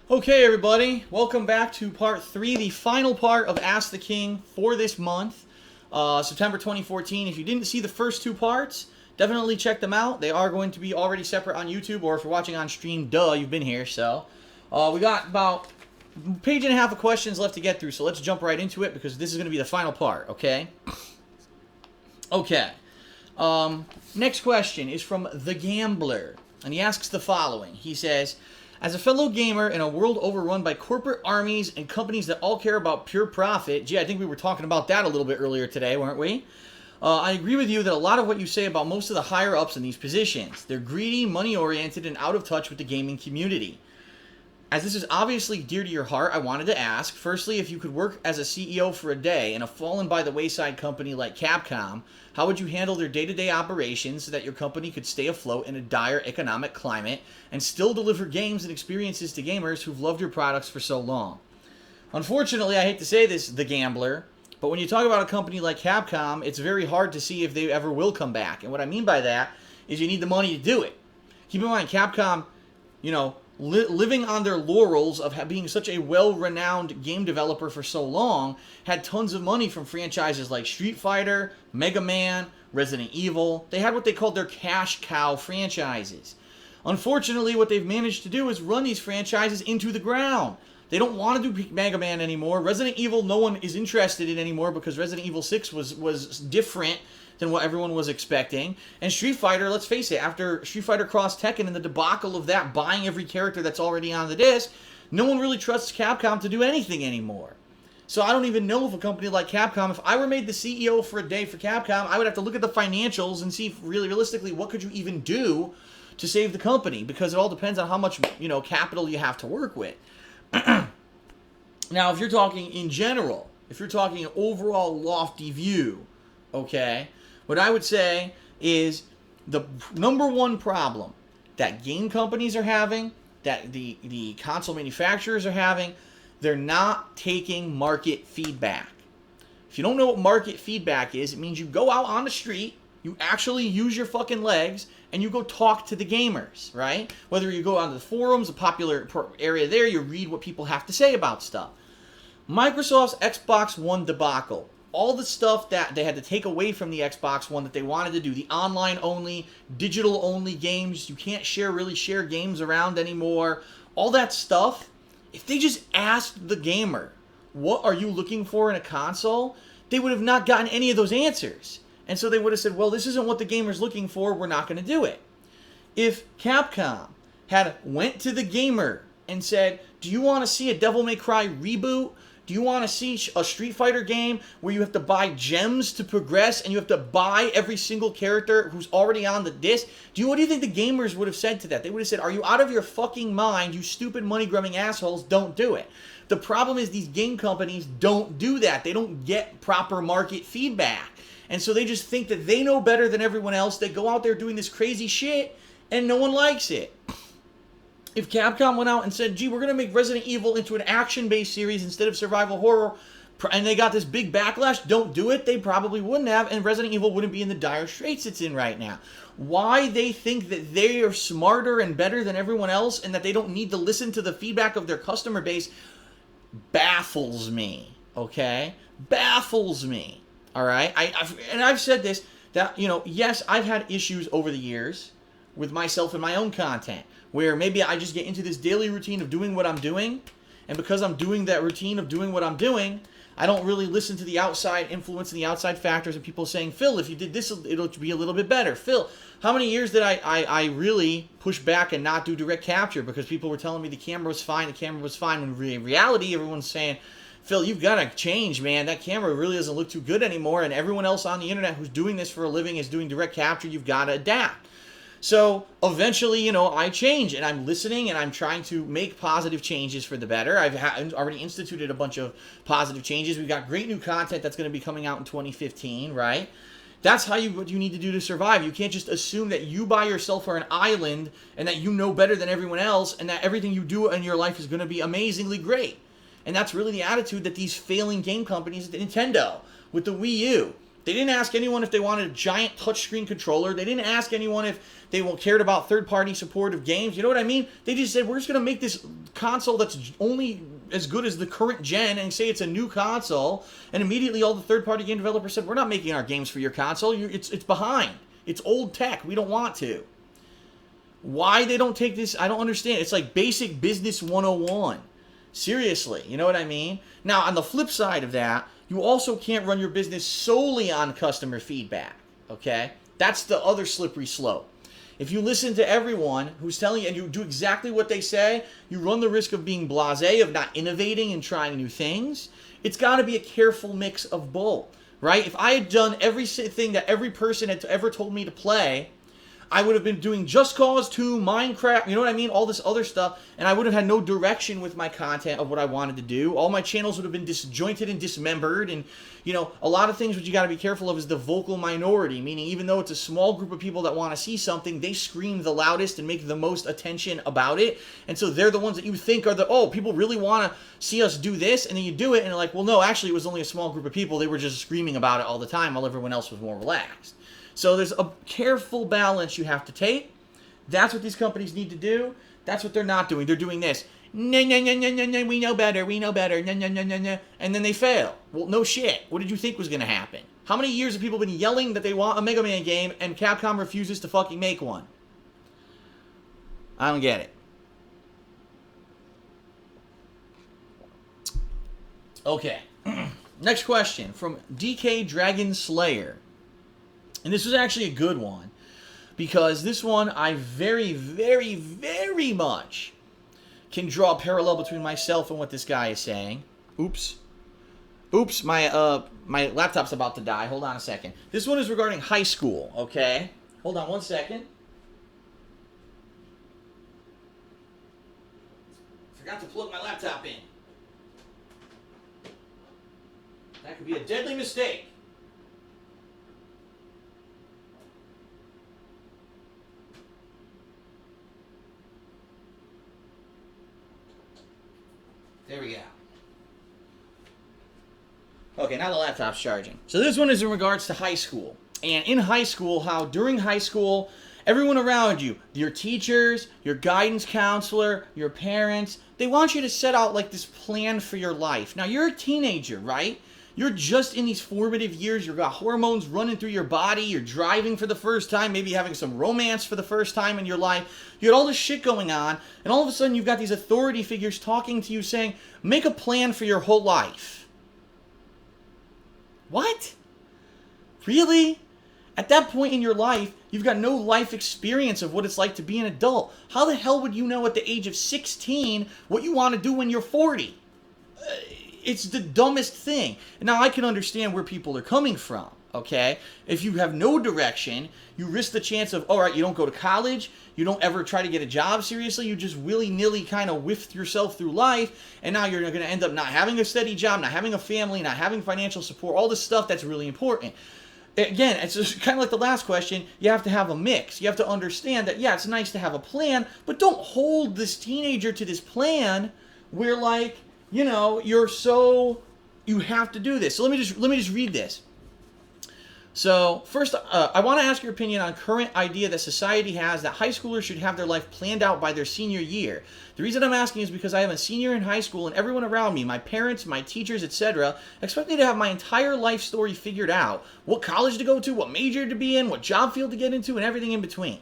Okay, everybody, welcome back to part 3, the final part of Ask the King for this month, September 2014. If you didn't see the first two parts, definitely check them out. They are going to be already separate on YouTube, or if you're watching on stream, duh, you've been here. So, we got about a page and a half of questions left to get through, so let's jump right into it because this is going to be the final part, okay? Okay. Next question is from The Gambler, and he asks the following. He says, as a fellow gamer in a world overrun by corporate armies and companies that all care about pure profit, gee, I think we were talking about that a little bit earlier today, weren't we? I agree with you that a lot of what you say about most of the higher-ups in these positions. They're greedy, money-oriented, and out of touch with the gaming community. As this is obviously dear to your heart, I wanted to ask, firstly, if you could work as a CEO for a day in a fallen-by-the-wayside company like Capcom, how would you handle their day-to-day operations so that your company could stay afloat in a dire economic climate and still deliver games and experiences to gamers who've loved your products for so long? Unfortunately, I hate to say this, The Gambler, but when you talk about a company like Capcom, it's very hard to see if they ever will come back. And what I mean by that is you need the money to do it. Keep in mind, Capcom, living on their laurels of being such a well-renowned game developer for so long, had tons of money from franchises like Street Fighter, Mega Man, Resident Evil. They had what they called their cash cow franchises. Unfortunately, what they've managed to do is run these franchises into the ground. They don't want to do Mega Man anymore. Resident Evil, no one is interested in anymore because Resident Evil 6 was different than what everyone was expecting. And Street Fighter, let's face it, after Street Fighter Cross Tekken and the debacle of that, buying every character that's already on the disc, no one really trusts Capcom to do anything anymore. So I don't even know if a company like Capcom, if I were made the CEO for a day for Capcom, I would have to look at the financials and see really realistically what could you even do to save the company, because it all depends on how much, capital you have to work with. Now, if you're talking in general, if you're talking an overall lofty view, okay, what I would say is the number one problem that game companies are having, that the console manufacturers are having, they're not taking market feedback. If you don't know what market feedback is, it means you go out on the street, you actually use your fucking legs, and you go talk to the gamers, right? Whether you go onto the forums, a popular area there, you read what people have to say about stuff. Microsoft's Xbox One debacle. All the stuff that they had to take away from the Xbox One that they wanted to do, the online-only, digital-only games, you can't really share games around anymore, all that stuff, if they just asked the gamer, what are you looking for in a console, they would have not gotten any of those answers. And so they would have said, well, this isn't what the gamer's looking for, we're not going to do it. If Capcom had went to the gamer and said, do you want to see a Devil May Cry reboot? Do you want to see a Street Fighter game where you have to buy gems to progress and you have to buy every single character who's already on the disc? What do you think the gamers would have said to that? They would have said, are you out of your fucking mind, you stupid money-grubbing assholes? Don't do it. The problem is these game companies don't do that. They don't get proper market feedback. And so they just think that they know better than everyone else. They go out there doing this crazy shit and no one likes it. If Capcom went out and said, gee, we're going to make Resident Evil into an action-based series instead of survival horror, and they got this big backlash, don't do it, they probably wouldn't have, and Resident Evil wouldn't be in the dire straits it's in right now. Why they think that they are smarter and better than everyone else and that they don't need to listen to the feedback of their customer base baffles me, okay? Baffles me, all right? I've said this, that, yes, I've had issues over the years with myself and my own content, where maybe I just get into this daily routine of doing what I'm doing, and because I'm doing that routine of doing what I'm doing, I don't really listen to the outside influence and the outside factors and people saying, Phil, if you did this, it'll be a little bit better. Phil, how many years did I really push back and not do direct capture because people were telling me the camera was fine, when in reality, everyone's saying, Phil, you've got to change, man. That camera really doesn't look too good anymore, and everyone else on the internet who's doing this for a living is doing direct capture. You've got to adapt. So eventually, I change and I'm listening and I'm trying to make positive changes for the better. I've already instituted a bunch of positive changes. We've got great new content that's going to be coming out in 2015, right? That's what you need to do to survive. You can't just assume that you by yourself are an island and that you know better than everyone else and that everything you do in your life is going to be amazingly great. And that's really the attitude that these failing game companies, Nintendo with the Wii U, They didn't ask anyone if they wanted a giant touchscreen controller. They didn't ask anyone if they cared about third-party support of games. You know what I mean? They just said, we're just going to make this console that's only as good as the current gen and say it's a new console. And immediately all the third-party game developers said, we're not making our games for your console. It's behind. It's old tech. We don't want to. Why they don't take this, I don't understand. It's like basic business 101. Seriously, you know what I mean? Now, on the flip side of that, you also can't run your business solely on customer feedback, okay? That's the other slippery slope. If you listen to everyone who's telling you and you do exactly what they say, you run the risk of being blasé, of not innovating and trying new things. It's got to be a careful mix of both, right? If I had done everything that every person had ever told me to play, I would have been doing Just Cause 2, Minecraft, you know what I mean? All this other stuff, and I would have had no direction with my content of what I wanted to do. All my channels would have been disjointed and dismembered, and, you know, a lot of things what you got to be careful of is the vocal minority, meaning even though it's a small group of people that want to see something, they scream the loudest and make the most attention about it, and so they're the ones that you think are the, oh, people really want to see us do this, and then you do it, and you're like, well, no, actually, it was only a small group of people. They were just screaming about it all the time while everyone else was more relaxed. So there's a careful balance you have to take. That's what these companies need to do. That's what they're not doing. They're doing this. No, no, no, no, no, no, we know better, we know better, no, no, no, no, no. And then they fail. Well, no shit. What did you think was going to happen? How many years have people been yelling that they want a Mega Man game and Capcom refuses to fucking make one? I don't get it. Okay. Next question from DK Dragon Slayer. And this was actually a good one, because this one I very, very, very much can draw a parallel between myself and what this guy is saying. Oops. Oops, my laptop's about to die. Hold on a second. This one is regarding high school, okay? Hold on one second. Forgot to plug my laptop in. That could be a deadly mistake. There we go. Okay, now the laptop's charging. So this one is in regards to high school. And in high school, how during high school, everyone around you, your teachers, your guidance counselor, your parents, they want you to set out like this plan for your life. Now, you're a teenager, right? You're just in these formative years. You've got hormones running through your body. You're driving for the first time. Maybe having some romance for the first time in your life. You got all this shit going on. And all of a sudden, you've got these authority figures talking to you saying, make a plan for your whole life. What? Really? At that point in your life, you've got no life experience of what it's like to be an adult. How the hell would you know at the age of 16 what you want to do when you're 40? It's the dumbest thing. Now, I can understand where people are coming from, okay? If you have no direction, you risk the chance of, all right, you don't go to college, you don't ever try to get a job seriously, you just willy-nilly kind of whiff yourself through life, and now you're going to end up not having a steady job, not having a family, not having financial support, all this stuff that's really important. Again, it's just kind of like the last question, you have to have a mix. You have to understand that, yeah, it's nice to have a plan, but don't hold this teenager to this plan where, like, you know, you have to do this. So let me just read this. So first, I want to ask your opinion on current idea that society has that high schoolers should have their life planned out by their senior year. The reason I'm asking is because I am a senior in high school and everyone around me, my parents, my teachers, etc., expect me to have my entire life story figured out. What college to go to, what major to be in, what job field to get into, and everything in between.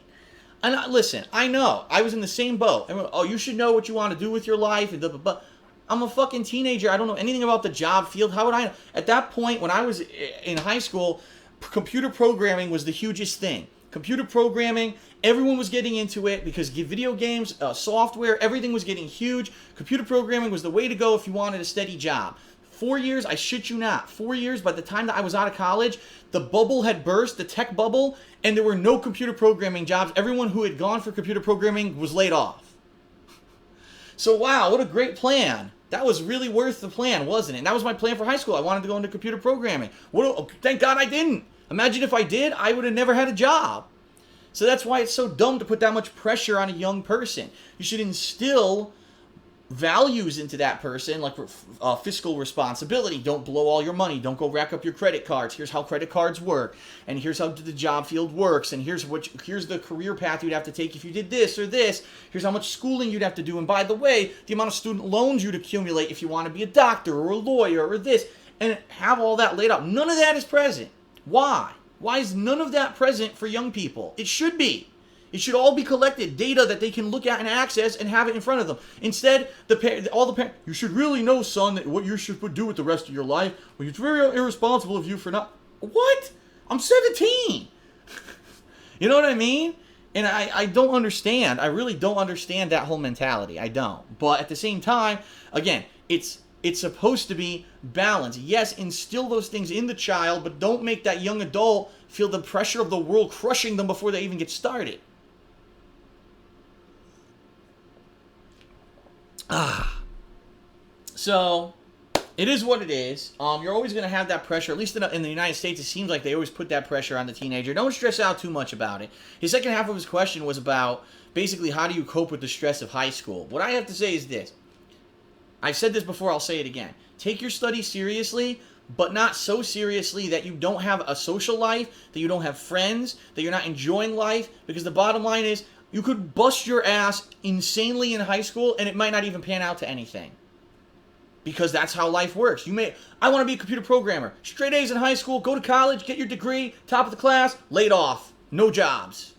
And listen, I know, I was in the same boat. Everyone, oh, you should know what you want to do with your life, and blah, blah, blah. I'm a fucking teenager. I don't know anything about the job field. How would I know? At that point, when I was in high school, computer programming was the hugest thing. Computer programming, everyone was getting into it because video games, software, everything was getting huge. Computer programming was the way to go if you wanted a steady job. 4 years, I shit you not, 4 years, by the time that I was out of college, the bubble had burst, the tech bubble, and there were no computer programming jobs. Everyone who had gone for computer programming was laid off. So wow, what a great plan. That was really worth the plan, wasn't it? And that was my plan for high school. I wanted to go into computer programming. Thank God I didn't. Imagine if I did, I would have never had a job. So that's why it's so dumb to put that much pressure on a young person. You should instill values into that person, like fiscal responsibility. Don't blow all your money. Don't go rack up your credit cards. Here's how credit cards work, and here's how the job field works, and here's the career path you'd have to take if you did this or this. Here's how much schooling you'd have to do, and by the way, the amount of student loans you'd accumulate if you want to be a doctor or a lawyer or this, and have all that laid out. None of that is present. Why? Why is none of that present for young people? It should be. It should all be collected, data that they can look at and access and have it in front of them. Instead, all the parents, you should really know, son, that what you should do with the rest of your life. Well, it's very irresponsible of you for not. What? I'm 17. You know what I mean? And I don't understand. I really don't understand that whole mentality. I don't. But at the same time, again, it's supposed to be balanced. Yes, instill those things in the child, but don't make that young adult feel the pressure of the world crushing them before they even get started. So, it is what it is. You're always going to have that pressure. At least in the United States, it seems like they always put that pressure on the teenager. Don't stress out too much about it. His second half of his question was about, basically, how do you cope with the stress of high school? What I have to say is this. I've said this before, I'll say it again. Take your studies seriously, but not so seriously that you don't have a social life, that you don't have friends, that you're not enjoying life, because the bottom line is, you could bust your ass insanely in high school, and it might not even pan out to anything. Because that's how life works. I want to be a computer programmer. Straight A's in high school, go to college, get your degree, top of the class, laid off. No jobs.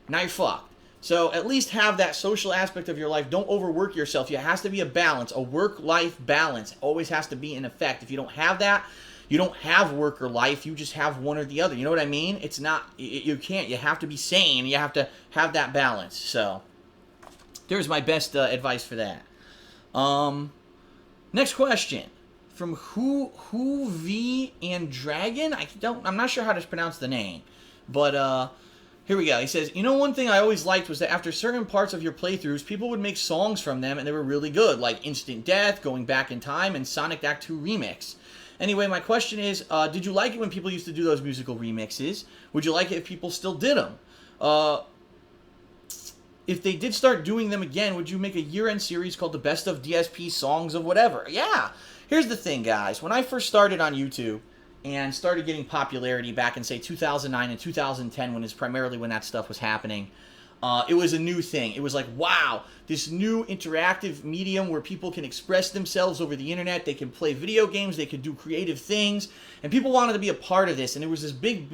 Now you're fucked. So at least have that social aspect of your life. Don't overwork yourself. There has to be a balance. A work-life balance always has to be in effect. If you don't have that, you don't have work or life. You just have one or the other. You know what I mean? It's not, you can't. You have to be sane. You have to have that balance. So there's my best advice for that. Next question from Who V and Dragon. I'm not sure how to pronounce the name, but here we go. He says, you know, one thing I always liked was that after certain parts of your playthroughs, people would make songs from them, and they were really good, like Instant Death, Going Back in Time, and Sonic Act 2 Remix. Anyway, my question is, did you like it when people used to do those musical remixes? Would you like it if people still did them? If they did start doing them again, would you make a year-end series called The Best of DSP Songs of Whatever? Yeah. Here's the thing, guys. When I first started on YouTube and started getting popularity back in, say, 2009 and 2010, when that stuff was happening, it was a new thing. It was like, wow, this new interactive medium where people can express themselves over the internet. They can play video games. They can do creative things. And people wanted to be a part of this. And there was this big,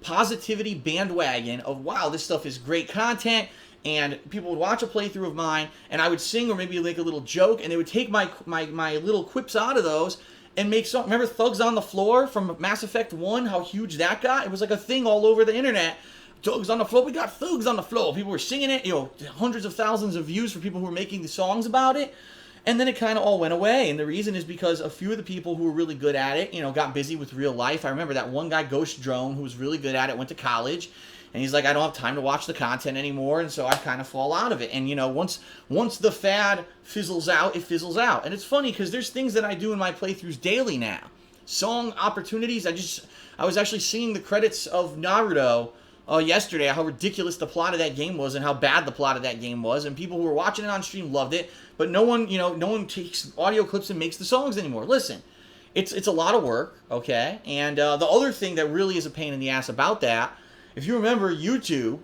positivity bandwagon of, wow, this stuff is great content. And people would watch a playthrough of mine, and I would sing or maybe make a little joke, and they would take my little quips out of those and make some. Remember Thugs on the Floor from Mass Effect 1, how huge that got? It was like a thing all over the internet. Thugs on the Floor, we got Thugs on the Floor. People were singing it, hundreds of thousands of views for people who were making the songs about it. And then it kind of all went away, and the reason is because a few of the people who were really good at it, got busy with real life. I remember that one guy, Ghost Drone, who was really good at it, went to college. And he's like, I don't have time to watch the content anymore, and so I kind of fall out of it. And, once the fad fizzles out, it fizzles out. And it's funny, because there's things that I do in my playthroughs daily now. Song opportunities. I was actually seeing the credits of Naruto yesterday, how ridiculous the plot of that game was and how bad the plot of that game was. And people who were watching it on stream loved it. But no one takes audio clips and makes the songs anymore. Listen, it's a lot of work, okay? And the other thing that really is a pain in the ass about that, if you remember, YouTube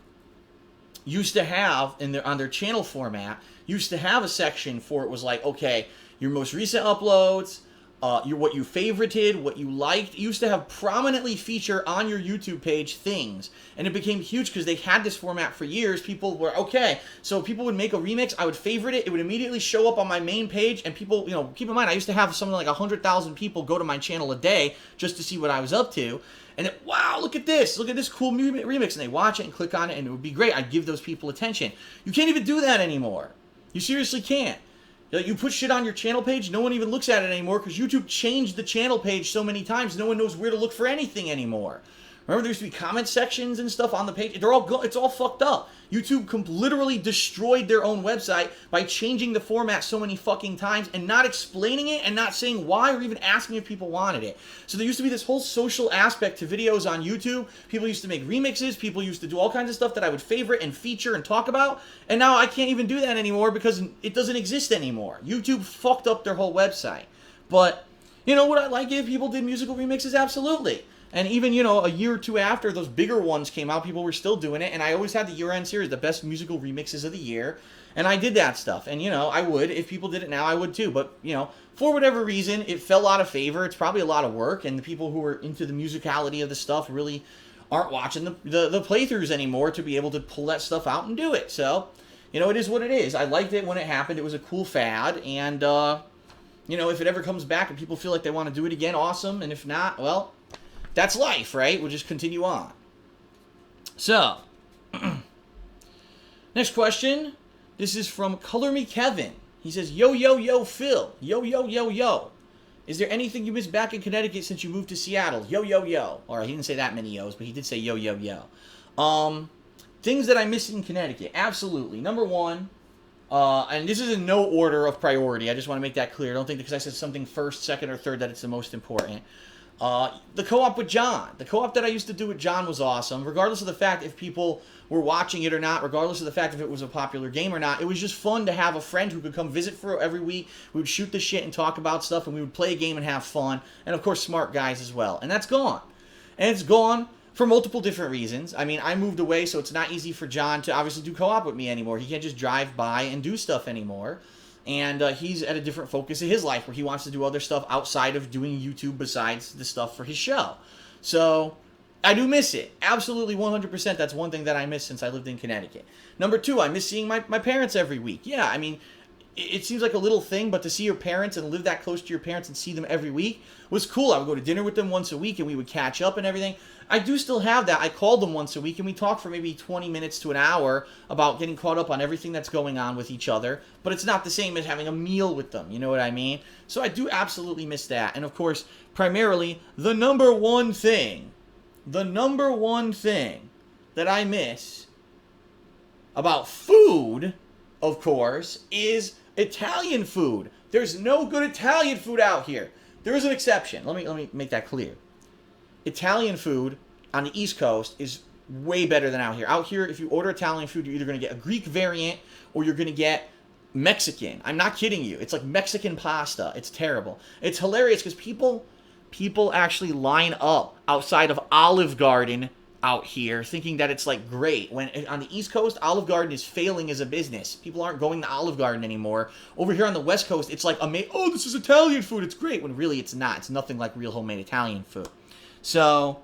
used to have, on their channel format, used to have a section for it was like, okay, your most recent uploads, what you favorited, what you liked. It used to have prominently feature on your YouTube page things. And it became huge because they had this format for years. People were, okay, so people would make a remix, I would favorite it, it would immediately show up on my main page, and people, keep in mind, I used to have something like 100,000 people go to my channel a day just to see what I was up to. And then, wow, look at this cool remix, and they watch it and click on it, and it would be great. I'd give those people attention. You can't even do that anymore. You seriously can't. You put shit on your channel page, no one even looks at it anymore because YouTube changed the channel page so many times, no one knows where to look for anything anymore, Remember there used to be comment sections and stuff on the page? It's all fucked up. YouTube literally destroyed their own website by changing the format so many fucking times and not explaining it and not saying why or even asking if people wanted it. So there used to be this whole social aspect to videos on YouTube. People used to make remixes. People used to do all kinds of stuff that I would favorite and feature and talk about. And now I can't even do that anymore because it doesn't exist anymore. YouTube fucked up their whole website. But, you know, would I like it if people did musical remixes? Absolutely. And even, you know, a year or two after those bigger ones came out, people were still doing it. And I always had the year-end series, the best musical remixes of the year. And I did that stuff. And, you know, I would. If people did it now, I would too. But, you know, for whatever reason, it fell out of favor. It's probably a lot of work. And the people who are into the musicality of the stuff really aren't watching the playthroughs anymore to be able to pull that stuff out and do it. So, you know, it is what it is. I liked it when it happened. It was a cool fad. And, you know, if it ever comes back and people feel like they want to do it again, awesome. And if not, well, that's life, right? We'll just continue on. So, next question. This is from Color Me Kevin. He says, yo, yo, yo, Phil. Yo, yo, yo, yo. Is there anything you missed back in Connecticut since you moved to Seattle? Yo, yo, yo. All right, he didn't say that many yo's, but he did say yo, yo, yo. Things that I miss in Connecticut. Absolutely. Number one, and this is in no order of priority. I just want to make that clear. I don't think because I said something first, second, or third that it's the most important. The co-op with John. The co-op that I used to do with John was awesome. Regardless of the fact if people were watching it or not, regardless of the fact if it was a popular game or not, it was just fun to have a friend who could come visit for every week. We would shoot the shit and talk about stuff, and we would play a game and have fun. And of course, smart guys as well. And that's gone. And it's gone for multiple different reasons. I mean, I moved away, so it's not easy for John to obviously do co-op with me anymore. He can't just drive by and do stuff anymore. And he's at a different focus in his life where he wants to do other stuff outside of doing YouTube besides the stuff for his show. So I do miss it. Absolutely 100%. That's one thing that I miss since I lived in Connecticut. Number two, I miss seeing my parents every week. Yeah, I mean, it seems like a little thing, but to see your parents and live that close to your parents and see them every week was cool. I would go to dinner with them once a week and we would catch up and everything. I do still have that. I called them once a week and we talked for maybe 20 minutes to an hour about getting caught up on everything that's going on with each other, but it's not the same as having a meal with them, you know what I mean? So I do absolutely miss that. And of course, primarily, the number one thing that I miss about food, of course, is Italian food. There's no good Italian food out here. There is an exception. Let me make that clear. Italian food on the East Coast is way better than out here. Out here, if you order Italian food, you're either going to get a Greek variant or you're going to get Mexican. I'm not kidding you. It's like Mexican pasta. It's terrible. It's hilarious because people actually line up outside of Olive Garden out here thinking that it's like great. When on the East Coast, Olive Garden is failing as a business. People aren't going to Olive Garden anymore. Over here on the West Coast, it's like, oh, this is Italian food. It's great. When really it's not. It's nothing like real homemade Italian food. So,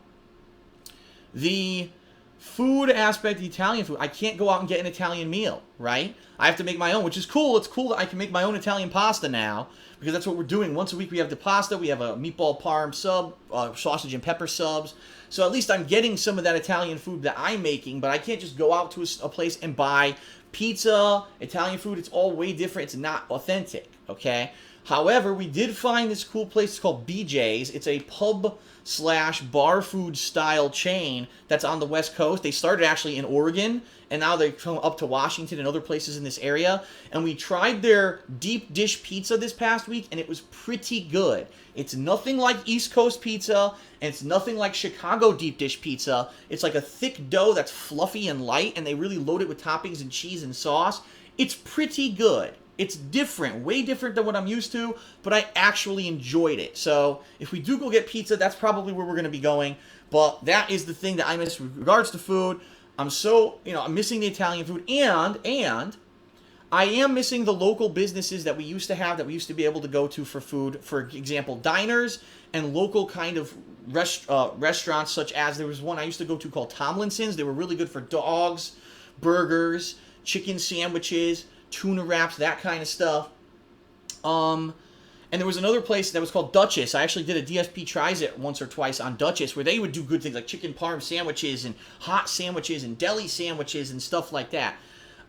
the food aspect, the Italian food, I can't go out and get an Italian meal, right? I have to make my own, which is cool. It's cool that I can make my own Italian pasta now, because that's what we're doing. Once a week we have the pasta, we have a meatball parm sub, sausage and pepper subs. So at least I'm getting some of that Italian food that I'm making, but I can't just go out to a place and buy pizza, Italian food. It's all way different. It's not authentic, okay? However, we did find this cool place. It's called BJ's. It's a pub/bar food style chain that's on the West Coast. They started actually in Oregon, and now they've come up to Washington and other places in this area. And we tried their deep dish pizza this past week, and it was pretty good. It's nothing like East Coast pizza, and it's nothing like Chicago deep dish pizza. It's like a thick dough that's fluffy and light, and they really load it with toppings and cheese and sauce. It's pretty good. It's different, way different than what I'm used to, but I actually enjoyed it. So if we do go get pizza, that's probably where we're going to be going. But that is the thing that I miss with regards to food. I'm missing the Italian food, and I am missing the local businesses that we used to have, that we used to be able to go to for food. For example, diners and local kind of restaurants, such as there was one I used to go to called Tomlinson's. They were really good for dogs, burgers, chicken sandwiches, tuna wraps, that kind of stuff. And there was another place that was called Duchess. I actually did a DSP Tries It once or twice on Duchess, where they would do good things like chicken parm sandwiches and hot sandwiches and deli sandwiches and stuff like that.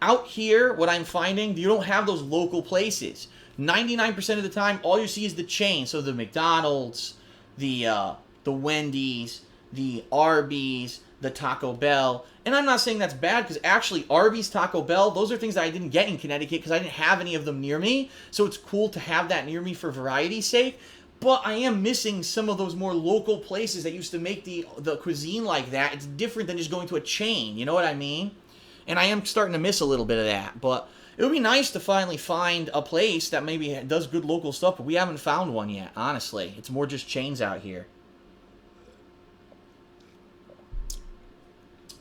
Out here, what I'm finding, you don't have those local places. 99% of the time, all you see is the chain. So the McDonald's, the Wendy's, the Arby's, the Taco Bell. And I'm not saying that's bad, because actually Arby's, Taco Bell, those are things that I didn't get in Connecticut because I didn't have any of them near me. So it's cool to have that near me for variety's sake. But I am missing some of those more local places that used to make the cuisine like that. It's different than just going to a chain, you know what I mean? And I am starting to miss a little bit of that. But it would be nice to finally find a place that maybe does good local stuff, but we haven't found one yet, honestly. It's more just chains out here.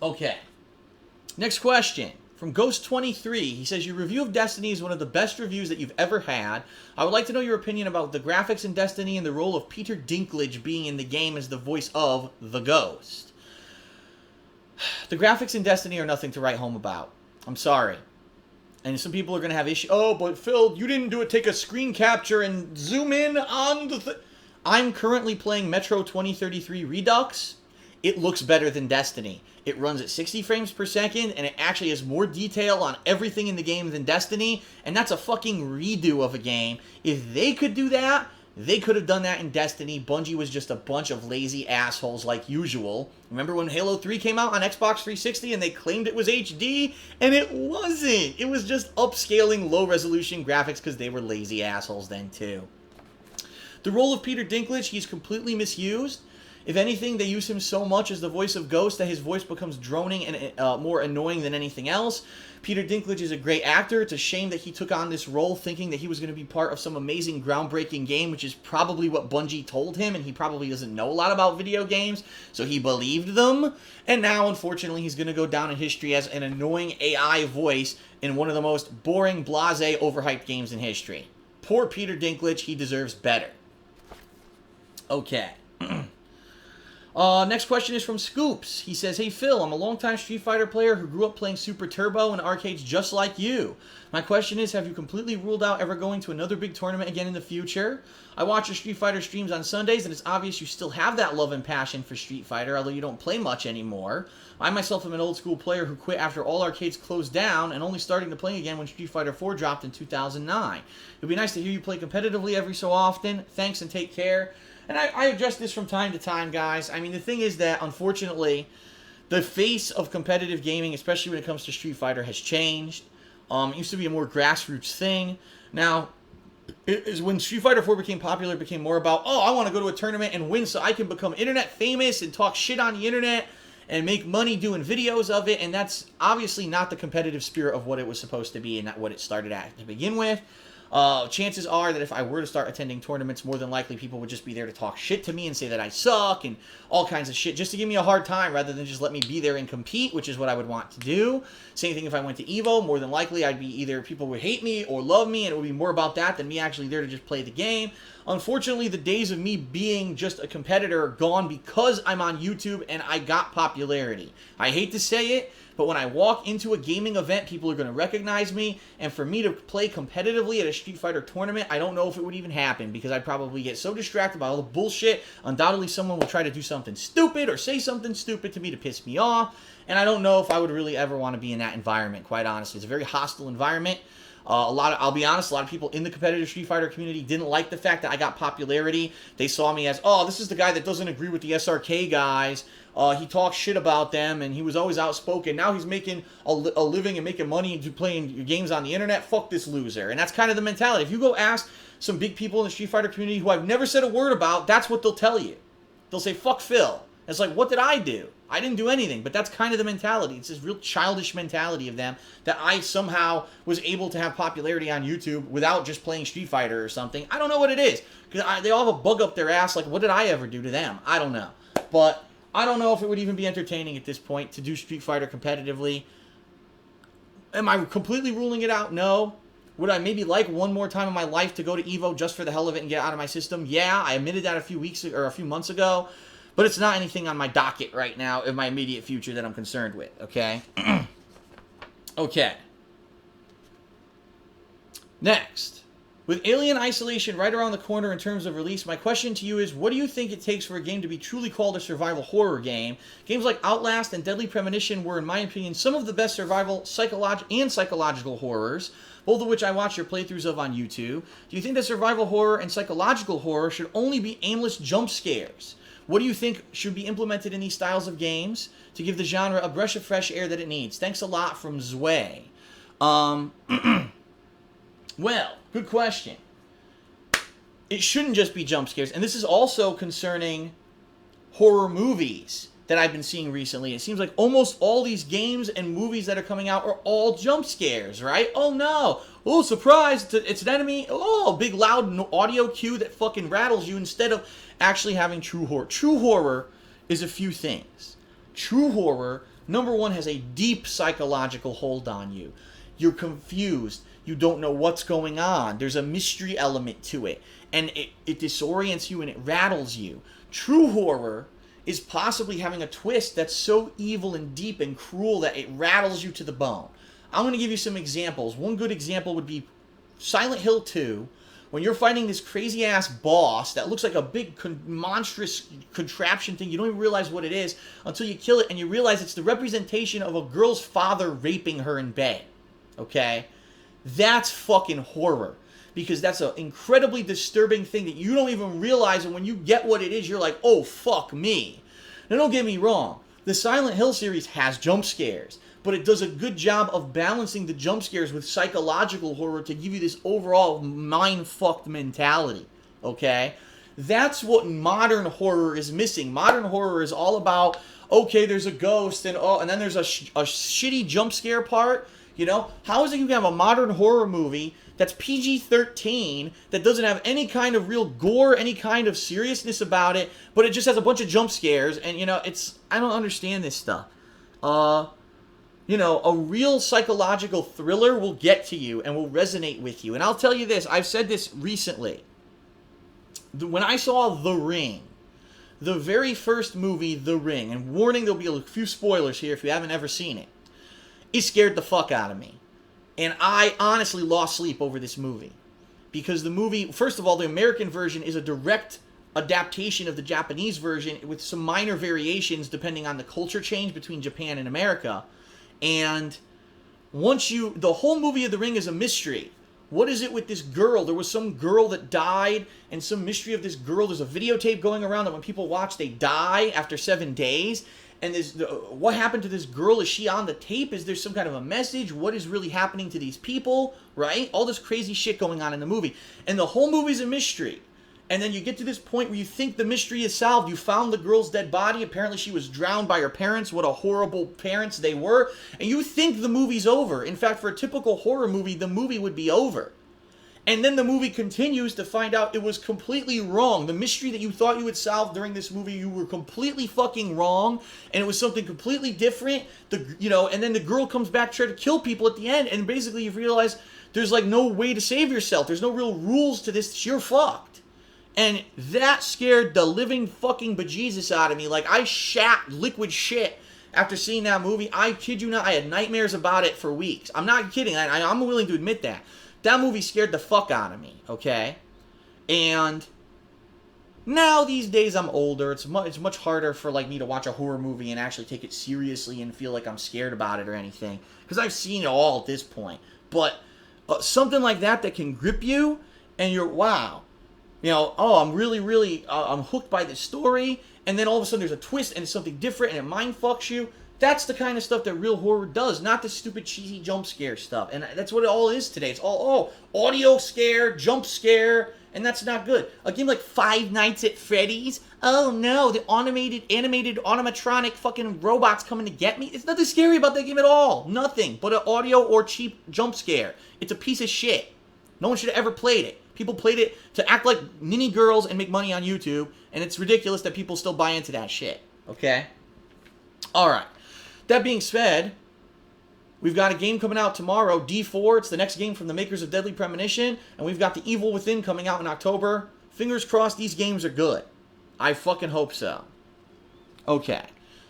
Okay. Next question. From Ghost23, he says, your review of Destiny is one of the best reviews that you've ever had. I would like to know your opinion about the graphics in Destiny and the role of Peter Dinklage being in the game as the voice of the Ghost. The graphics in Destiny are nothing to write home about. I'm sorry. And some people are going to have issues. Oh, but Phil, you didn't do it. Take a screen capture and zoom in on the I'm currently playing Metro 2033 Redux. It looks better than Destiny. It runs at 60 frames per second, and it actually has more detail on everything in the game than Destiny, and that's a fucking redo of a game. If they could do that, they could have done that in Destiny. Bungie was just a bunch of lazy assholes like usual. Remember when Halo 3 came out on Xbox 360 and they claimed it was HD? And it wasn't. It was just upscaling low-resolution graphics because they were lazy assholes then too. The role of Peter Dinklage, he's completely misused. If anything, they use him so much as the voice of Ghost that his voice becomes droning and more annoying than anything else. Peter Dinklage is a great actor. It's a shame that he took on this role thinking that he was going to be part of some amazing groundbreaking game, which is probably what Bungie told him, and he probably doesn't know a lot about video games, so he believed them. And now, unfortunately, he's going to go down in history as an annoying AI voice in one of the most boring, blasé, overhyped games in history. Poor Peter Dinklage. He deserves better. Okay. Next question is from Scoops. He says, hey Phil, I'm a longtime Street Fighter player who grew up playing Super Turbo in arcades just like you. My question is, have you completely ruled out ever going to another big tournament again in the future? I watch your Street Fighter streams on Sundays, and it's obvious you still have that love and passion for Street Fighter, although you don't play much anymore. I myself am an old school player who quit after all arcades closed down and only starting to play again when Street Fighter 4 dropped in 2009. It would be nice to hear you play competitively every so often. Thanks and take care. And I address this from time to time, guys. I mean, the thing is that, unfortunately, the face of competitive gaming, especially when it comes to Street Fighter, has changed. It used to be a more grassroots thing. Now, it is when Street Fighter 4 became popular, it became more about, oh, I want to go to a tournament and win so I can become internet famous and talk shit on the internet and make money doing videos of it. And that's obviously not the competitive spirit of what it was supposed to be and not what it started at to begin with. Chances are that if I were to start attending tournaments, more than likely people would just be there to talk shit to me and say that I suck and all kinds of shit just to give me a hard time rather than just let me be there and compete, which is what I would want to do. Same thing if I went to EVO, more than likely I'd be either people would hate me or love me, and it would be more about that than me actually there to just play the game. Unfortunately, the days of me being just a competitor are gone because I'm on YouTube and I got popularity. I hate to say it, but when I walk into a gaming event, people are going to recognize me, and for me to play competitively at a Street Fighter tournament, I don't know if it would even happen, because I'd probably get so distracted by all the bullshit. Undoubtedly, someone will try to do something stupid or say something stupid to me to piss me off, and I don't know if I would really ever want to be in that environment, quite honestly. It's a very hostile environment. I'll be honest, a lot of people in the competitive Street Fighter community didn't like the fact that I got popularity. They saw me as, oh, this is the guy that doesn't agree with the SRK guys. He talks shit about them, and he was always outspoken. Now he's making a living and making money playing games on the internet. Fuck this loser. And that's kind of the mentality. If you go ask some big people in the Street Fighter community who I've never said a word about, that's what they'll tell you. They'll say, fuck Phil. And it's like, what did I do? I didn't do anything. But that's kind of the mentality. It's this real childish mentality of them that I somehow was able to have popularity on YouTube without just playing Street Fighter or something. I don't know what it is. Because they all have a bug up their ass. Like, what did I ever do to them? I don't know. But I don't know if it would even be entertaining at this point to do Street Fighter competitively. Am I completely ruling it out? No. Would I maybe like one more time in my life to go to EVO just for the hell of it and get out of my system? Yeah, I admitted that a few months ago. But it's not anything on my docket right now in my immediate future that I'm concerned with, okay? Okay. Next. With Alien Isolation right around the corner in terms of release, my question to you is, what do you think it takes for a game to be truly called a survival horror game? Games like Outlast and Deadly Premonition were, in my opinion, some of the best survival psychological horrors, both of which I watch your playthroughs of on YouTube. Do you think that survival horror and psychological horror should only be aimless jump scares? What do you think should be implemented in these styles of games to give the genre a breath of fresh air that it needs? Thanks a lot from Zway. Well, good question. It shouldn't just be jump scares. And this is also concerning horror movies that I've been seeing recently. It seems like almost all these games and movies that are coming out are all jump scares, right? Oh no. Oh, surprise. It's an enemy. Oh, big loud audio cue that fucking rattles you instead of actually having true horror. True horror is a few things. True horror, number one, has a deep psychological hold on you. You're confused. You don't know what's going on. There's a mystery element to it. And it disorients you and it rattles you. True horror is possibly having a twist that's so evil and deep and cruel that it rattles you to the bone. I'm going to give you some examples. One good example would be Silent Hill 2, when you're fighting this crazy-ass boss that looks like a big, monstrous contraption thing. You don't even realize what it is until you kill it, and you realize it's the representation of a girl's father raping her in bed. Okay? That's fucking horror. Because that's an incredibly disturbing thing that you don't even realize, and when you get what it is, you're like, oh, fuck me. Now, don't get me wrong. The Silent Hill series has jump scares, but it does a good job of balancing the jump scares with psychological horror to give you this overall mind-fucked mentality, okay? That's what modern horror is missing. Modern horror is all about, okay, there's a ghost, and then there's a shitty jump scare part. You know, how is it you can have a modern horror movie that's PG-13, that doesn't have any kind of real gore, any kind of seriousness about it, but it just has a bunch of jump scares, and, you know, I don't understand this stuff. You know, a real psychological thriller will get to you and will resonate with you. And I'll tell you this, I've said this recently. When I saw The Ring, the very first movie, The Ring, and warning, there'll be a few spoilers here if you haven't ever seen it, it scared the fuck out of me. And I honestly lost sleep over this movie. Because the movie, first of all, the American version is a direct adaptation of the Japanese version with some minor variations depending on the culture change between Japan and America. And the whole movie of The Ring is a mystery. What is it with this girl? There was some girl that died, and some mystery of this girl. There's a videotape going around that when people watch, they die after 7 days. And what happened to this girl? Is she on the tape? Is there some kind of a message? What is really happening to these people? Right? All this crazy shit going on in the movie. And the whole movie's a mystery. And then you get to this point where you think the mystery is solved. You found the girl's dead body. Apparently she was drowned by her parents. What a horrible parents they were. And you think the movie's over. In fact, for a typical horror movie, the movie would be over. And then the movie continues to find out it was completely wrong. The mystery that you thought you had solved during this movie, you were completely fucking wrong. And it was something completely different. And then the girl comes back to try to kill people at the end. And basically you realize there's like no way to save yourself. There's no real rules to this. You're fucked. And that scared the living fucking bejesus out of me. Like, I shat liquid shit after seeing that movie. I kid you not, I had nightmares about it for weeks. I'm not kidding. I'm willing to admit that. That movie scared the fuck out of me, okay? And now these days I'm older. It's much harder for like me to watch a horror movie and actually take it seriously and feel like I'm scared about it or anything. Because I've seen it all at this point. But something like that can grip you and you're, wow. You know, I'm really, I'm hooked by this story. And then all of a sudden there's a twist and it's something different and it mind fucks you. That's the kind of stuff that real horror does, not the stupid cheesy jump scare stuff. And that's what it all is today. It's all, audio scare, jump scare, and that's not good. A game like Five Nights at Freddy's, oh no, the animated animatronic fucking robots coming to get me. There's nothing scary about that game at all. Nothing but an audio or cheap jump scare. It's a piece of shit. No one should have ever played it. People played it to act like ninny girls and make money on YouTube, and it's ridiculous that people still buy into that shit. Okay? Alright. That being said, we've got a game coming out tomorrow, D4. It's the next game from the makers of Deadly Premonition. And we've got The Evil Within coming out in October. Fingers crossed these games are good. I fucking hope so. Okay.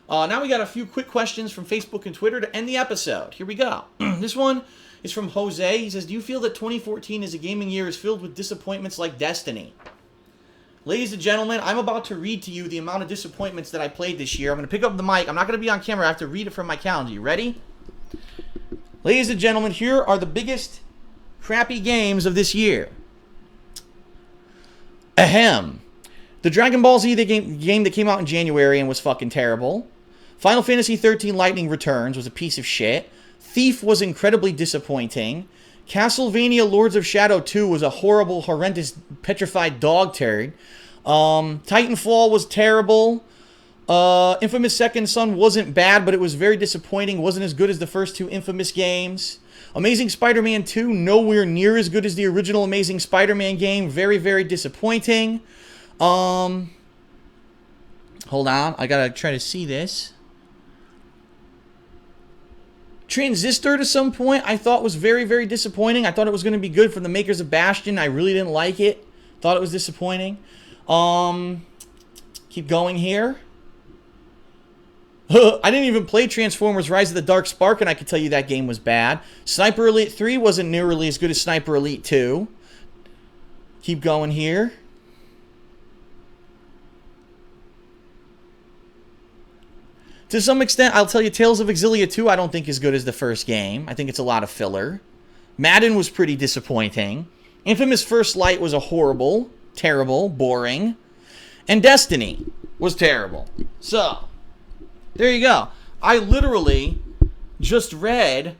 Now we got a few quick questions from Facebook and Twitter to end the episode. Here we go. This one is from Jose. He says, do you feel that 2014 as a gaming year is filled with disappointments like Destiny? Ladies and gentlemen, I'm about to read to you the amount of disappointments that I played this year. I'm going to pick up the mic. I'm not going to be on camera. I have to read it from my calendar. You ready? Ladies and gentlemen, here are the biggest crappy games of this year. Ahem. The Dragon Ball Z game that came out in January and was fucking terrible. Final Fantasy 13 Lightning Returns was a piece of shit. Thief was incredibly disappointing. Castlevania Lords of Shadow 2 was a horrible, horrendous, petrified dog turd. Titanfall was terrible. Infamous Second Son wasn't bad, but it was very disappointing. Wasn't as good as the first two Infamous games. Amazing Spider-Man 2, nowhere near as good as the original Amazing Spider-Man game. Very, very disappointing. Hold on, I gotta try to see this. Transistor to some point I thought was very, very disappointing. I thought it was going to be good from the makers of Bastion. I really didn't like it. Thought it was disappointing. Keep going here. I didn't even play Transformers Rise of the Dark Spark, and I can tell you that game was bad. Sniper Elite 3 wasn't nearly as good as Sniper Elite 2. Keep going here. To some extent, I'll tell you, Tales of Exilia 2 I don't think is good as the first game. I think it's a lot of filler. Madden was pretty disappointing. Infamous First Light was a horrible, terrible, boring. And Destiny was terrible. So, there you go. I literally just read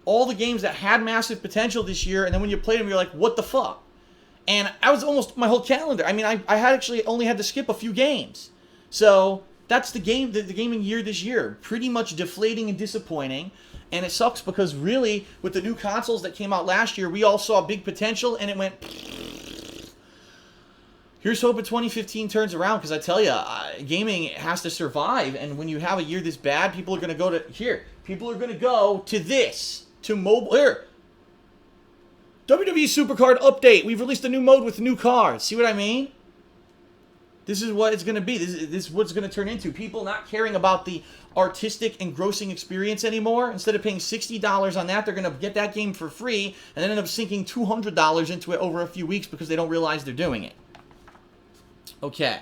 all the games that had massive potential this year, and then when you played them, you're like, what the fuck? And I was almost my whole calendar. I mean, I had actually only had to skip a few games. So that's the gaming year this year. Pretty much deflating and disappointing. And it sucks because really, with the new consoles that came out last year, we all saw big potential, and it went... Here's hoping 2015 turns around, because I tell you, gaming has to survive, and when you have a year this bad, people are going to go to... Here, people are going to go to this, to mobile... Here! WWE Supercard Update! We've released a new mode with new cards. See what I mean? This is what it's going to be. This is what it's going to turn into. People not caring about the artistic and grossing experience anymore. Instead of paying $60 on that, they're going to get that game for free and then end up sinking $200 into it over a few weeks because they don't realize they're doing it. Okay.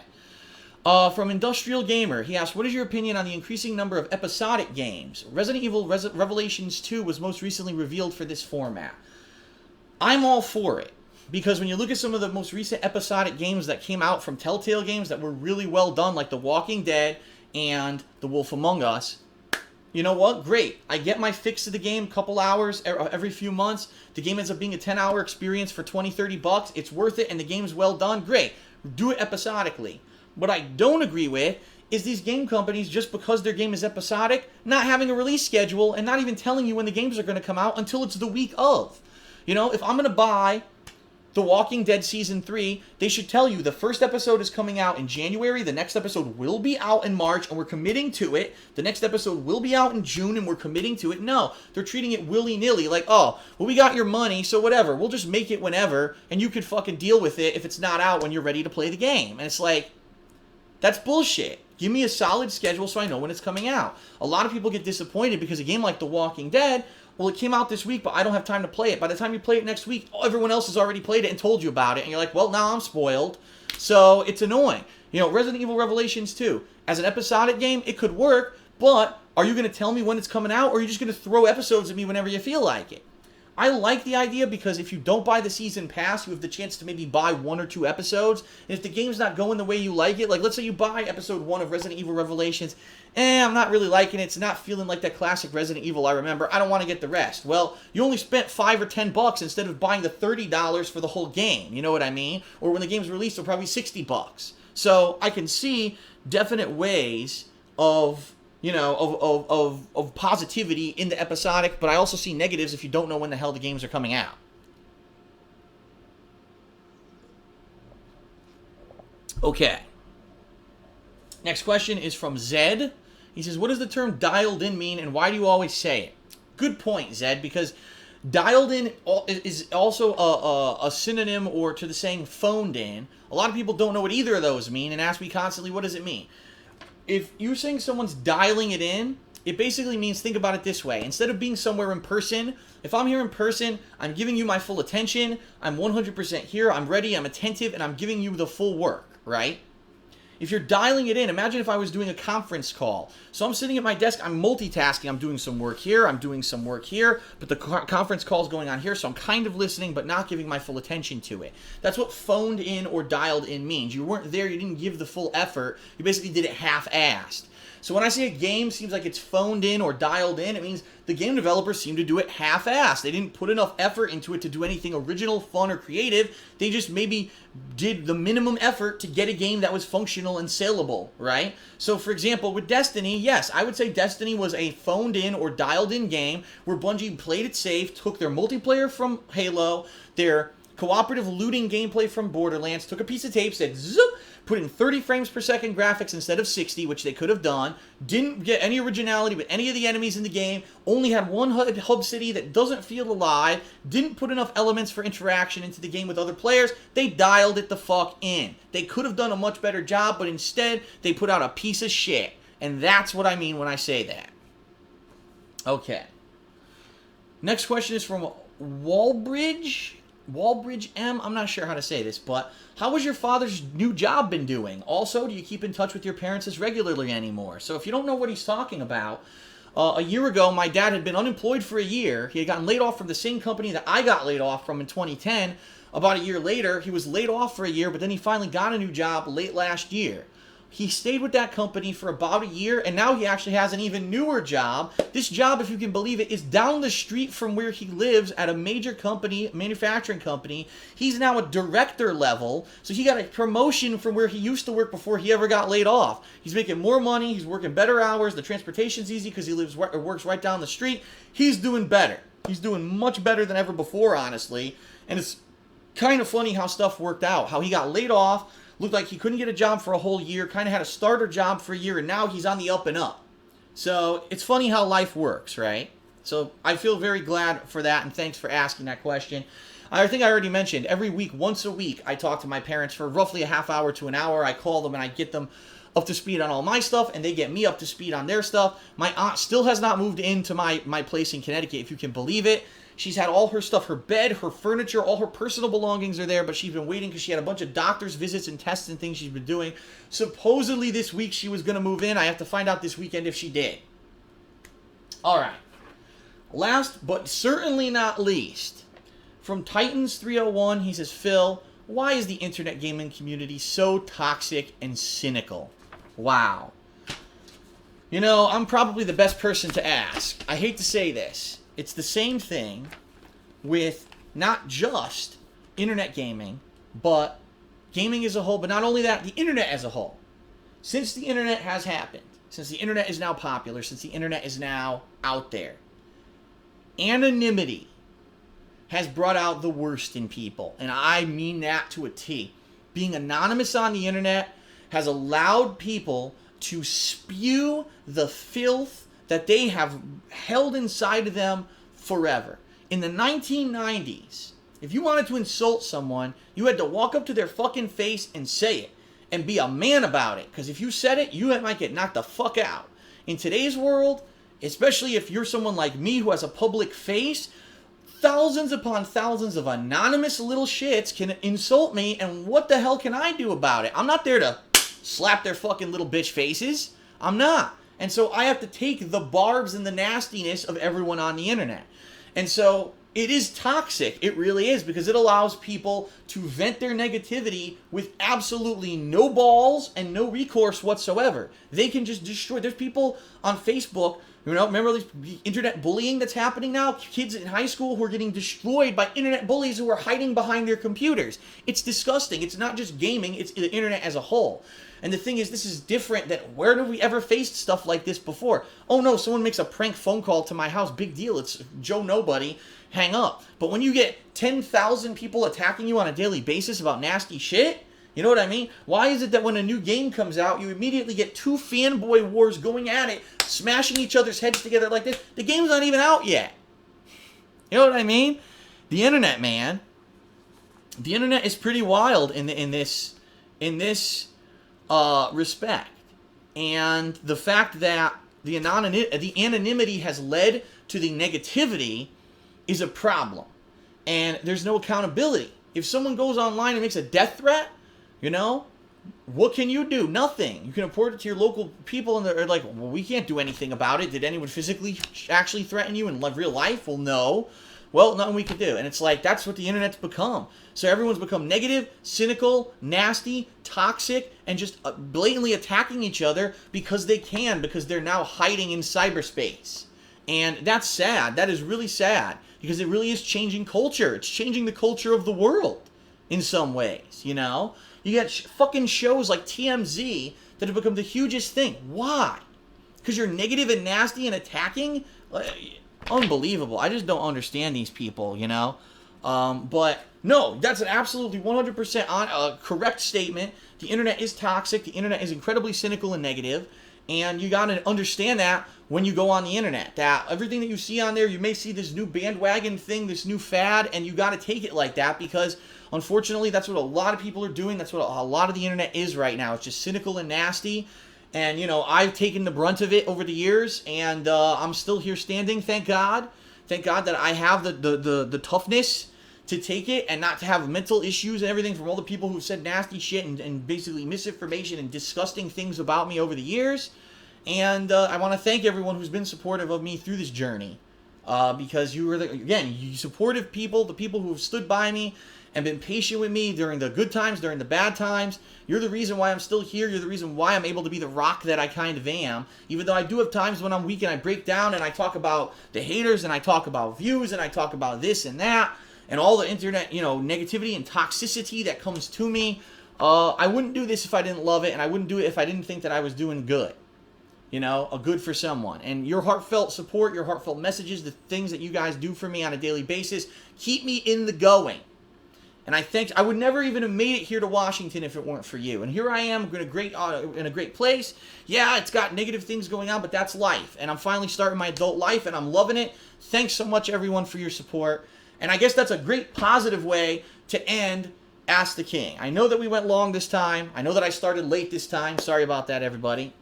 From Industrial Gamer, he asked, what is your opinion on the increasing number of episodic games? Resident Evil Revelations 2 was most recently revealed for this format. I'm all for it. Because when you look at some of the most recent episodic games that came out from Telltale Games that were really well done, like The Walking Dead and The Wolf Among Us, you know what? Great. I get my fix of the game, couple hours every few months. The game ends up being a 10-hour experience for $20-30. It's worth it, and the game's well done. Great. Do it episodically. What I don't agree with is these game companies, just because their game is episodic, not having a release schedule and not even telling you when the games are going to come out until it's the week of. You know, if I'm going to buy The Walking Dead Season 3, they should tell you the first episode is coming out in January, the next episode will be out in March, and we're committing to it. The next episode will be out in June, and we're committing to it. No, they're treating it willy-nilly, like, oh, well, we got your money, so whatever. We'll just make it whenever, and you could fucking deal with it if it's not out when you're ready to play the game. And it's like, that's bullshit. Give me a solid schedule so I know when it's coming out. A lot of people get disappointed because a game like The Walking Dead, well, it came out this week, but I don't have time to play it. By the time you play it next week, everyone else has already played it and told you about it. And you're like, well, now I'm spoiled. So it's annoying. You know, Resident Evil Revelations 2, as an episodic game, it could work, but are you going to tell me when it's coming out, or are you just going to throw episodes at me whenever you feel like it? I like the idea because if you don't buy the season pass, you have the chance to maybe buy 1 or 2 episodes. And if the game's not going the way you like it, like let's say you buy episode 1 of Resident Evil Revelations, I'm not really liking it. It's not feeling like that classic Resident Evil I remember. I don't want to get the rest. Well, you only spent $5 or $10 instead of buying the $30 for the whole game. You know what I mean? Or when the game's released, it'll probably $60. So I can see definite ways of, you know, of positivity in the episodic, but I also see negatives if you don't know when the hell the games are coming out. Okay. Next question is from Zed. He says, what does the term dialed in mean, and why do you always say it? Good point, Zed, because dialed in is also a synonym or to the saying phoned in. A lot of people don't know what either of those mean and ask me constantly, what does it mean? If you're saying someone's dialing it in, it basically means, think about it this way. Instead of being somewhere in person, if I'm here in person, I'm giving you my full attention, I'm 100% here, I'm ready, I'm attentive, and I'm giving you the full work, right? If you're dialing it in, imagine if I was doing a conference call. So I'm sitting at my desk, I'm multitasking, I'm doing some work here, I'm doing some work here, but the conference call is going on here, so I'm kind of listening but not giving my full attention to it. That's what phoned in or dialed in means. You weren't there, you didn't give the full effort, you basically did it half-assed. So when I say a game seems like it's phoned in or dialed in, it means the game developers seem to do it half-assed. They didn't put enough effort into it to do anything original, fun, or creative. They just maybe did the minimum effort to get a game that was functional and saleable, right? So for example, with Destiny, yes, I would say Destiny was a phoned in or dialed in game where Bungie played it safe, took their multiplayer from Halo, their cooperative looting gameplay from Borderlands, took a piece of tape, said zoop, put in 30 frames per second graphics instead of 60, which they could have done, didn't get any originality with any of the enemies in the game, only had one hub city that doesn't feel alive, didn't put enough elements for interaction into the game with other players. They dialed it the fuck in. They could have done a much better job, but instead they put out a piece of shit. And that's what I mean when I say that. Okay. Next question is from Wallbridge M. I'm not sure how to say this, but how has your father's new job been doing? Also, do you keep in touch with your parents as regularly anymore? So if you don't know what he's talking about, a year ago, my dad had been unemployed for a year. He had gotten laid off from the same company that I got laid off from in 2010. About a year later, he was laid off for a year, but then he finally got a new job late last year. He stayed with that company for about a year, and now he actually has an even newer job. This job, if you can believe it, is down the street from where he lives at a major company, manufacturing company. He's now a director level, so he got a promotion from where he used to work before he ever got laid off. He's making more money, he's working better hours, the transportation's easy because he works right down the street. He's doing better. He's doing much better than ever before, honestly. And it's kind of funny how stuff worked out, how he got laid off, looked like he couldn't get a job for a whole year, kind of had a starter job for a year, and now he's on the up and up. So it's funny how life works, right? So I feel very glad for that, and thanks for asking that question. I think I already mentioned, every week, once a week, I talk to my parents for roughly a half hour to an hour. I call them and I get them up to speed on all my stuff, and they get me up to speed on their stuff. My aunt still has not moved into my place in Connecticut, if you can believe it. She's had all her stuff, her bed, her furniture, all her personal belongings are there, but she's been waiting because she had a bunch of doctor's visits and tests and things she's been doing. Supposedly this week she was going to move in. I have to find out this weekend if she did. All right. Last but certainly not least, from Titans301, he says, Phil, why is the internet gaming community so toxic and cynical? Wow. You know, I'm probably the best person to ask. I hate to say this. It's the same thing with not just internet gaming, but gaming as a whole, but not only that, the internet as a whole. Since the internet has happened, since the internet is now popular, since the internet is now out there, anonymity has brought out the worst in people. And I mean that to a T. Being anonymous on the internet has allowed people to spew the filth that they have held inside of them forever. In the 1990s, if you wanted to insult someone, you had to walk up to their fucking face and say it. And be a man about it. Because if you said it, you might get knocked the fuck out. In today's world, especially if you're someone like me who has a public face, thousands upon thousands of anonymous little shits can insult me, and what the hell can I do about it? I'm not there to slap their fucking little bitch faces. I'm not. And so I have to take the barbs and the nastiness of everyone on the internet. And so it is toxic. It really is, because it allows people to vent their negativity with absolutely no balls and no recourse whatsoever. They can just destroy. There's people on Facebook, you know, remember the internet bullying that's happening now? Kids in high school who are getting destroyed by internet bullies who are hiding behind their computers. It's disgusting. It's not just gaming, it's the internet as a whole. And the thing is, this is different than where have we ever faced stuff like this before? Oh no, someone makes a prank phone call to my house. Big deal. It's Joe Nobody. Hang up. But when you get 10,000 people attacking you on a daily basis about nasty shit, you know what I mean? Why is it that when a new game comes out, you immediately get two fanboy wars going at it, smashing each other's heads together like this? The game's not even out yet. You know what I mean? The internet, man. The internet is pretty wild in this respect. And the fact that the anonymity has led to the negativity is a problem. And there's no accountability. If someone goes online and makes a death threat, you know, What can you do? Nothing. You can report it to your local people, and they're like, well, we can't do anything about it. Did anyone physically actually threaten you in real life? Well, no. Well, nothing we can do. And it's like, that's what the internet's become. So everyone's become negative, cynical, nasty, toxic, and just blatantly attacking each other because they can, because they're now hiding in cyberspace. And that's sad. That is really sad, because it really is changing culture. It's changing the culture of the world in some ways, you know? You got fucking shows like TMZ that have become the hugest thing. Why? Because you're negative and nasty and attacking? Unbelievable. I just don't understand these people, you know? But no, that's an absolutely 100% correct statement. The internet is toxic. The internet is incredibly cynical and negative. And you got to understand that when you go on the internet. That everything that you see on there, you may see this new bandwagon thing, this new fad, and you got to take it like that, because unfortunately that's what a lot of people are doing. That's what a lot of the internet is right now. It's just cynical and nasty. And, you know, I've taken the brunt of it over the years, and I'm still here standing, thank God. Thank God that I have the toughness to take it and not to have mental issues and everything from all the people who've said nasty shit and basically misinformation and disgusting things about me over the years. And I want to thank everyone who's been supportive of me through this journey, because you were, you supportive people, the people who have stood by me and been patient with me during the good times, during the bad times. You're the reason why I'm still here. You're the reason why I'm able to be the rock that I kind of am. Even though I do have times when I'm weak and I break down and I talk about the haters and I talk about views and I talk about this and that and all the internet, you know, negativity and toxicity that comes to me. I wouldn't do this if I didn't love it, and I wouldn't do it if I didn't think that I was doing good. You know, a good for someone. And your heartfelt support, your heartfelt messages, the things that you guys do for me on a daily basis, keep me in the going. And I would never even have made it here to Washington if it weren't for you. And here I am in a great place. Yeah, it's got negative things going on, but that's life. And I'm finally starting my adult life, and I'm loving it. Thanks so much, everyone, for your support. And I guess that's a great positive way to end Ask the King. I know that we went long this time. I know that I started late this time. Sorry about that, everybody.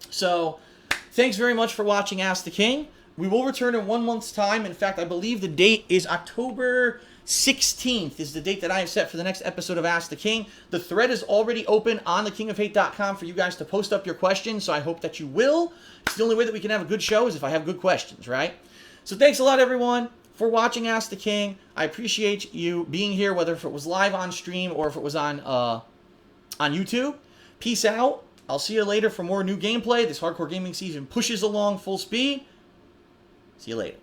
So, thanks very much for watching Ask the King. We will return in 1 month's time. In fact, I believe the date is October 16th is the date that I have set for the next episode of Ask the King. The thread is already open on thekingofhate.com for you guys to post up your questions, so I hope that you will. It's the only way that we can have a good show is if I have good questions, right? So thanks a lot, everyone, for watching Ask the King. I appreciate you being here, whether if it was live on stream or if it was on YouTube. Peace out. I'll see you later for more new gameplay. This hardcore gaming season pushes along full speed. See you later.